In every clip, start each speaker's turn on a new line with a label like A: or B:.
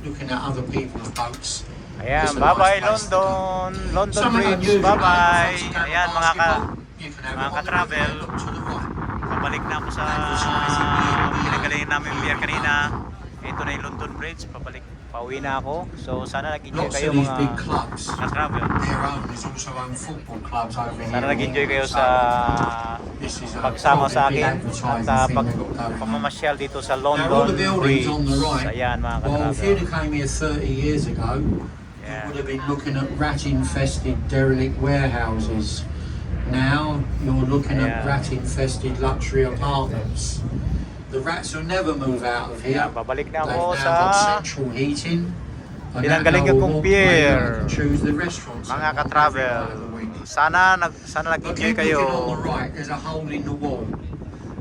A: looking at other people's boats.
B: Ayan, bye-bye London. London Bridge, bye-bye. Ayan mga ka-travel. Pabalik na ako sa pinagaling namin pier kanina. Ito na yung London Bridge. Pauwi na ako. So sana nag-enjoy kayo mga ka-travel. Sana nag-enjoy kayo sa pagsama sa akin at sa pagmamasyal dito sa London Bridge. Ayan mga ka-travel.
A: You would have been looking at rat-infested derelict warehouses. Now you're looking at rat-infested luxury apartments. The rats will never move out of here.
B: Babalik na
A: They've
B: ako
A: now
B: sa
A: got central heating.
B: pinanggalingan kong pier.
A: Choose the restaurants.
B: Mga ka-travel, sana nag-enjoy kayo.
A: On the right, there's a hole in the wall.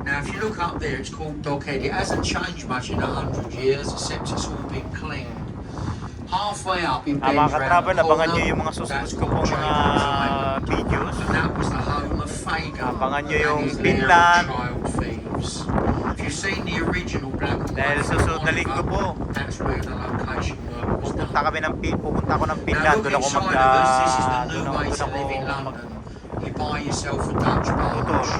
A: Now, if you look up there, it's called Dockhead. It hasn't changed much in 100 years, except it's all been cleaned. Halfway up, it bends
B: mga ka-travel,
A: round the
B: abangan
A: corner.
B: nyo yung mga susunod ko pong mga videos.
A: And that was the home of Fagan.
B: Abangan nyo yung
A: and his
B: Finland.
A: child thieves. If you've seen the original black and
B: Dahil
A: white
B: sa susunod na linggo po,
A: that's where the location was.
B: pupunta ako ng
A: Now
B: Finland.
A: look
B: Doon ako
A: inside of us, this is the new way to live in London. You buy yourself a Dutch barge,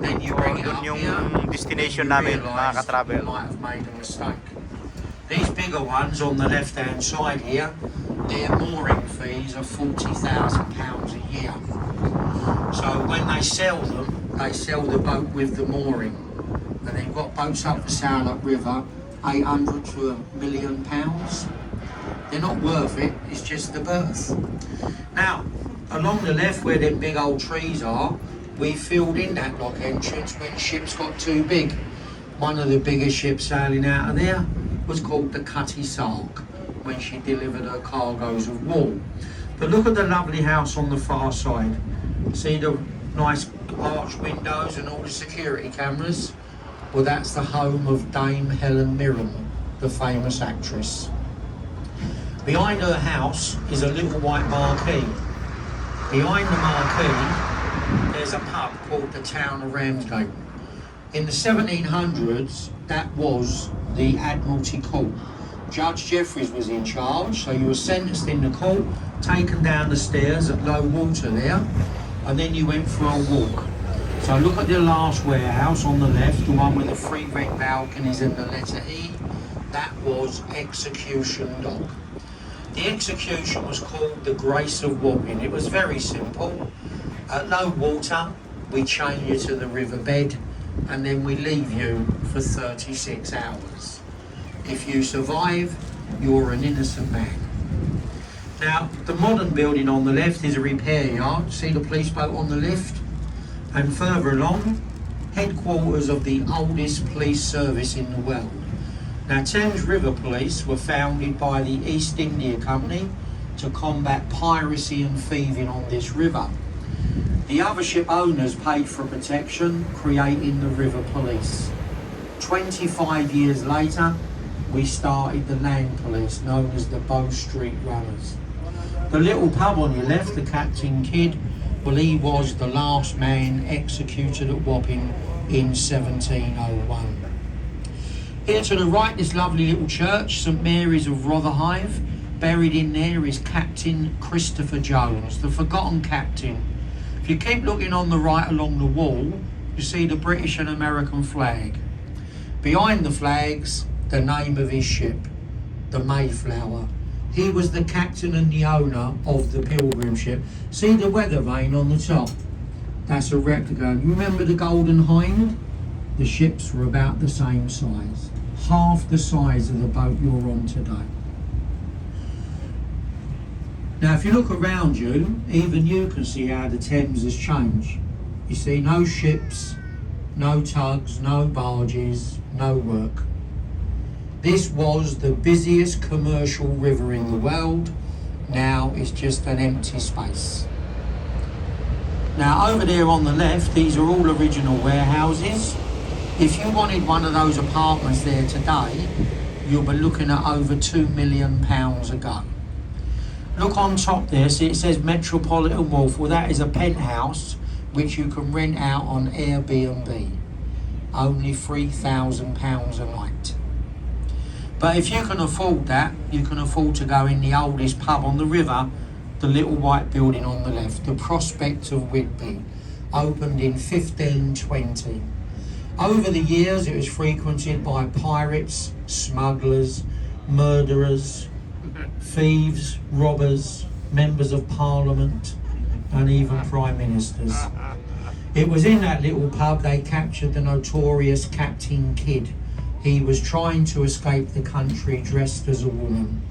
A: then you bring it up
B: Doon yung
A: here.
B: destination
A: You
B: namin mga
A: realise
B: ka-travel.
A: you might have made a mistake. These bigger ones on the left-hand side here, their mooring fees are £40,000 a year. So when they sell them, they sell the boat with the mooring. And they've got boats up the Salop River, 800 to £1 million. They're not worth it, it's just the berth. Now, along the left where them big old trees are, we filled in that lock entrance when ships got too big. One of the biggest ships sailing out of there was called the Cutty Sark when she delivered her cargoes of wool. But look at the lovely house on the far side. See the nice arch windows and all the security cameras? Well, that's the home of Dame Helen Mirren, the famous actress. Behind her house is a little white marquee. Behind the marquee, there's a pub called the Town of Ramsgate. In the 1700s, that was the Admiralty Court. Judge Jeffreys was in charge, so you were sentenced in the court, taken down the stairs at low water there, and then you went for a walk. So look at the last warehouse on the left, the one with the 3 red balconies and the letter E. That was Execution Dock. The execution was called the Grace of Wapping. It was very simple. At low water, we chain you to the riverbed, and then we leave you for 36 hours. If you survive, you're an innocent man. Now, the modern building on the left is a repair yard. See the police boat on the left? And further along, headquarters of the oldest police service in the world. Now, Thames River Police were founded by the East India Company to combat piracy and thieving on this river. The other ship owners paid for protection, creating the River Police. 25 years later, we started the Land Police, known as the Bow Street Runners. The little pub on your left, the Captain Kidd, well, he was the last man executed at Wapping in 1701. Here to the right, this lovely little church, St Mary's of Rotherhithe. Buried in there is Captain Christopher Jones, the forgotten captain. If you keep looking on the right along the wall, you see the British and American flag. Behind the flags, the name of his ship, the Mayflower. He was the captain and the owner of the Pilgrim ship. See the weather vane on the top? That's a replica. You remember the Golden Hind? The ships were about the same size. Half the size of the boat you're on today. Now, if you look around you, even you can see how the Thames has changed. You see no ships, no tugs, no barges, no work. This was the busiest commercial river in the world. Now it's just an empty space. Now over there on the left, these are all original warehouses. If you wanted one of those apartments there today, you'll be looking at over £2 million a go. Look on top there, see it says Metropolitan Wharf. Well, that is a penthouse which you can rent out on Airbnb. Only £3,000 a night. But if you can afford that, you can afford to go in the oldest pub on the river, the little white building on the left, the Prospect of Whitby, opened in 1520. Over the years it was frequented by pirates, smugglers, murderers, thieves, robbers, members of parliament and even prime ministers. It was in that little pub they captured the notorious Captain Kidd. He was trying to escape the country dressed as a woman.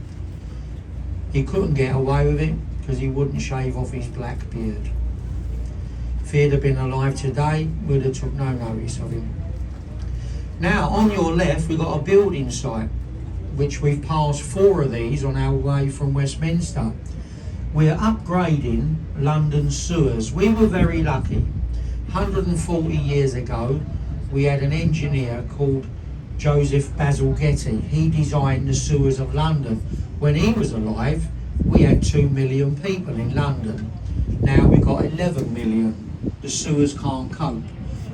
A: He couldn't get away with it because he wouldn't shave off his black beard. If he'd have been alive today, we'd have took no notice of him. Now on your left we've got a building site, which we've passed 4 of these on our way from Westminster. We're upgrading London's sewers. We were very lucky. 140 years ago, we had an engineer called Joseph Basil Getty. He designed the sewers of London. When he was alive, we had 2 million people in London. Now we've got 11 million. The sewers can't cope.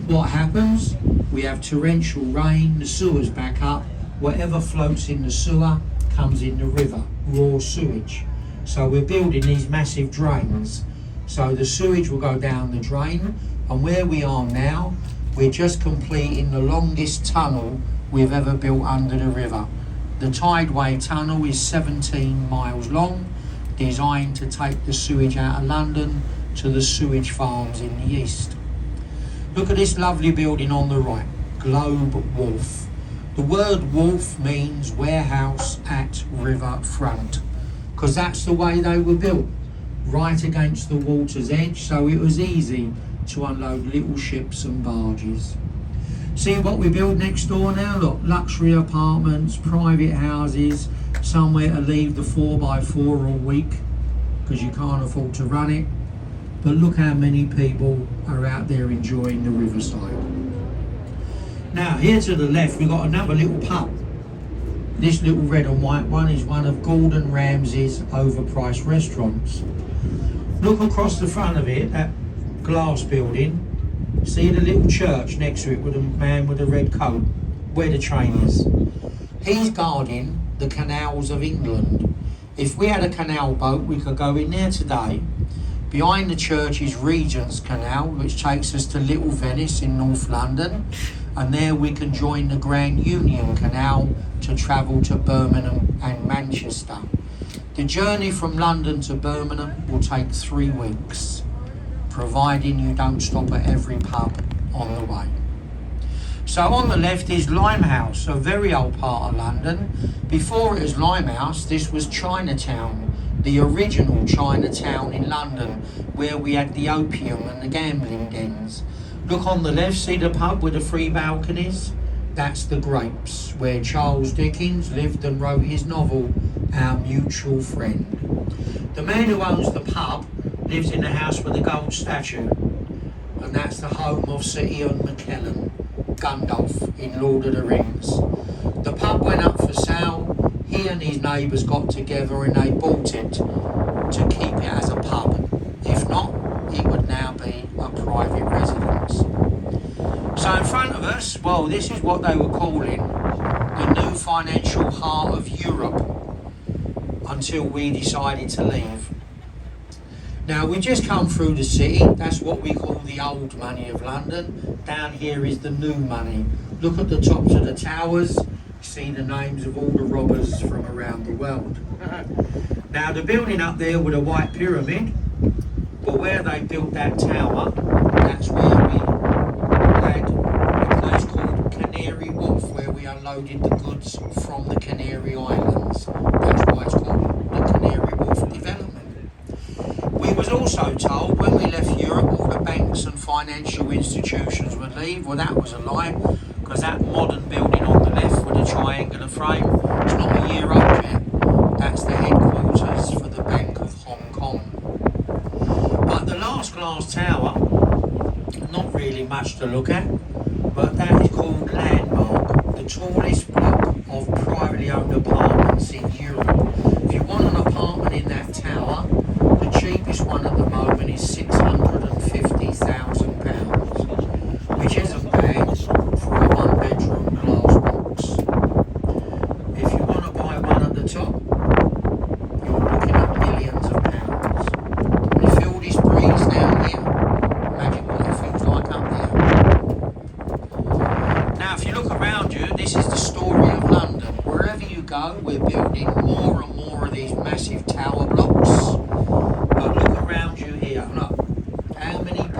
A: What happens? We have torrential rain, the sewers back up. Whatever floats in the sewer comes in the river, raw sewage. So we're building these massive drains. So the sewage will go down the drain, and where we are now, we're just completing the longest tunnel we've ever built under the river. The Tideway Tunnel is 17 miles long, designed to take the sewage out of London to the sewage farms in the east. Look at this lovely building on the right, Globe Wharf. The word wharf means warehouse at river front, because that's the way they were built, right against the water's edge, so it was easy to unload little ships and barges. See what we build next door now? Look, luxury apartments, private houses, somewhere to leave the 4x4 all week because you can't afford to run it. But look how many people are out there enjoying the riverside. Now here to the left we've got another little pub. This little red and white one is one of Gordon Ramsay's overpriced restaurants. Look across the front of it, that glass building. See the little church next to it with a man with a red coat, where the train is. He's guarding the canals of England. If we had a canal boat, we could go in there today. Behind the church is Regent's Canal, which takes us to Little Venice in North London. And there we can join the Grand Union Canal to travel to Birmingham and Manchester. The journey from London to Birmingham will take 3 weeks, providing you don't stop at every pub on the way. So on the left is Limehouse, a very old part of London. Before it was Limehouse, this was Chinatown, the original Chinatown in London, where we had the opium and the gambling dens. Look on the left, see the pub with the 3 balconies? That's the Grapes, where Charles Dickens lived and wrote his novel, Our Mutual Friend. The man who owns the pub lives in the house with the gold statue, and that's the home of Sir Ian McKellen, Gandalf in Lord of the Rings. The pub went up for sale. He and his neighbours got together and they bought it to keep it as a pub. If not, it would now be a private residence. So in front of us, well, this is what they were calling the new financial heart of Europe until we decided to leave. Now we just come through the city. That's what we call the old money of London. Down here is the new money. Look at the tops of the towers. See the names of all the robbers from around the world. Now the building up there with a white pyramid, but where they built that tower, that's where we had a place called Canary Wharf, where we unloaded the goods from the Canary Islands. That's why it's called the Canary Wharf development. We was also told when we left Europe all the banks and financial institutions would leave. Well, that was a lie, because that modern building on the left with a triangular frame, it's not a year old yet. That's the headquarters for the Bank of Hong Kong. But the last glass tower, not really much to look at, but that is called Landmark, the tallest block of privately owned apartments in Europe. If you want an apartment in that tower, the cheapest one at the moment is £650,000, which isn't bad for a 1-bedroom glass box. If you around you, this is the story of London. Wherever you go, we're building more